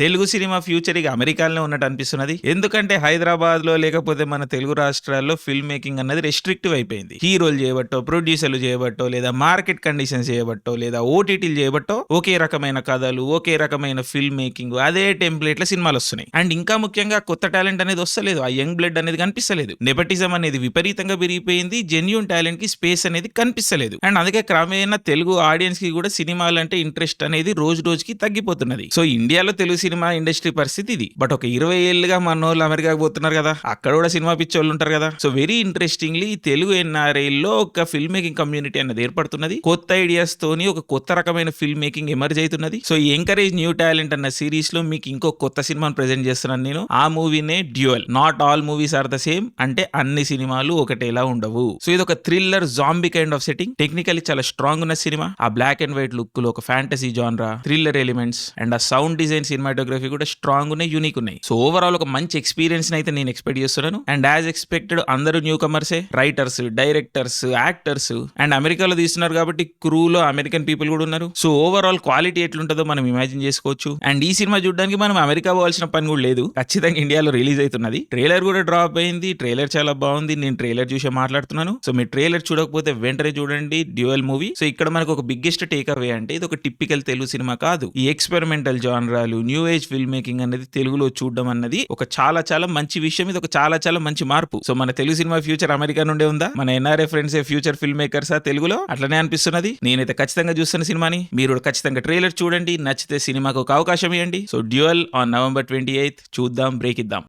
Telugu cinema future ఇక అమెరికాలోనే ఉన్నట్టు అనిపిస్తున్నది. ఎందుకంటే హైదరాబాద్ లో లేకపోతే మన తెలుగు రాష్ట్రాల్లో ఫిల్మ్ మేకింగ్ అన్నది రెస్ట్రిక్టివ్ అయిపోయింది. హీరోలు చేయబట్టో, ప్రొడ్యూసర్లు చేయబట్టో, లేదా మార్కెట్ కండిషన్స్ చేయబట్టో, లేదా ఓటీటీలు చేయబట్టో ఒకే రకమైన కథలు, ఒకే రకమైన ఫిల్మ్ మేకింగ్, అదే టెంప్లెట్ల సినిమాలు వస్తున్నాయి. అండ్ ఇంకా ముఖ్యంగా కొత్త టాలెంట్ అనేది వస్తలేదు. ఆ యంగ్ బ్లడ్ అనేది కనిపిస్తలేదు. నెపటిజం అనేది విపరీతంగా పెరిగిపోయింది. జెన్యూన్ టాలెంట్ కి స్పేస్ అనేది కనిపిస్తలేదు. అండ్ అందుకే క్రమేణా తెలుగు ఆడియన్స్ కి కూడా సినిమాలు అంటే ఇంట్రెస్ట్ అనేది రోజు రోజుకి తగ్గిపోతున్నది. సో ఇండియాలో తెలుగు సినిమా ఇండస్ట్రీ పరిస్థితి ఇది. బట్ ఒక 20 ఏళ్ళుగా మన వాళ్ళు అమెరికాకి పోతున్నారు కదా, అక్కడ కూడా సినిమా పిచ్చోళ్ళు ఉంటారు కదా. సో వెరీ ఇంట్రెస్టింగ్లీ తెలుగు ఎన్ఆర్ఐలో ఒక ఫిల్మ్ మేకింగ్ కమ్యూనిటీ అనేది ఏర్పడుతున్నది. కొత్త ఐడియాస్ తోని ఒక కొత్త రకమైన ఫిల్మ్ మేకింగ్ ఎమర్జ్ అవుతున్నది. సో ఈ ఎంకరేజ్ న్యూ టాలెంట్ అన్న సిరీస్ లో మీకు ఇంకో కొత్త సినిమాను ప్రెజెంట్ చేస్తున్నాను నేను. ఆ మూవీనే Dual. Not all movies are the same, అంటే అన్ని సినిమాలు ఒకటేలా ఉండవు. సో ఇది ఒక thriller zombie kind of setting. Technically చాలా స్ట్రాంగ్ ఉన్న సినిమా. ఆ బ్లాక్ అండ్ వైట్ లుక్ లో ఒక ఫ్యాంటసీ జానరా, థ్రిల్లర్ ఎలిమెంట్స్ అండ్ ఆ సౌండ్ డిజైన్, సినిమాటోగ్రఫీ కూడా స్ట్రాంగ్ ఉన్నాయి, యూనిక్ ఉన్నాయి. సో ఓవరాల్ ఒక మంచి ఎక్స్పీరియన్స్ అయితే నేను ఎక్స్పెక్ట్ చేస్తున్నాను. అండ్ యాజ్ ఎక్స్పెక్టెడ్ అందరూ న్యూ కమర్సే. రైటర్స్, డైరెక్టర్స్, యాక్టర్స్ అండ్ అమెరికాలో తీస్తున్నారు కాబట్టి క్రూలో అమెరికన్ పీపుల్ కూడా ఉన్నారు. సో ఓవరాల్ క్వాలిటీ ఎట్లుంటుందో మనం ఇమాజిన్ చేసుకోవచ్చు. అండ్ ఈ సినిమా చూడడానికి మనం అమెరికా పోవాల్సిన పని కూడా లేదు. ఖచ్చితంగా ఇండియాలో రిలీజ్ అవుతున్నది. ట్రైలర్ కూడా డ్రాప్ అయింది. ట్రైలర్ చాలా బాగుంది. నేను ట్రైలర్ చూసే మాట్లాడుతున్నాను. సో మీరు ట్రైలర్ చూడకపోతే వెంటనే చూడండి డ్యూయల్ మూవీ. సో ఇక్కడ మనకు ఒక బిగ్గెస్ట్ టేక్ అవే అంటే ఇది ఒక టిపికల్ తెలుగు సినిమా కాదు. ఈ ఎక్స్పెరిమెంటల్ జానరాలు, న్యూ ఏజ్ ఫిల్మ్ మేకింగ్ అనేది తెలుగులో చూడడం అన్నది ఒక చాలా చాలా మంచి విషయం. ఇది ఒక చాలా చాలా మంచి మార్పు. సో మన తెలుగు సినిమా ఫ్యూచర్ అమెరికా నుండే ఉందా? మన ఎన్ఆర్ఏ ఫ్రెండ్స్ ఫ్యూచర్ ఫిల్మ్ మేకర్సా తెలుగులో? అట్లనే అనిపిస్తున్నది. నేనైతే ఖచ్చితంగా చూస్తున్న సినిమాని. మీరు ఖచ్చితంగా ట్రైలర్ చూడండి. నచ్చితే సినిమాకు ఒక అవకాశం ఇవ్వండి. So dual on November 28th చూద్దాం, బ్రేక్ ఇద్దాం.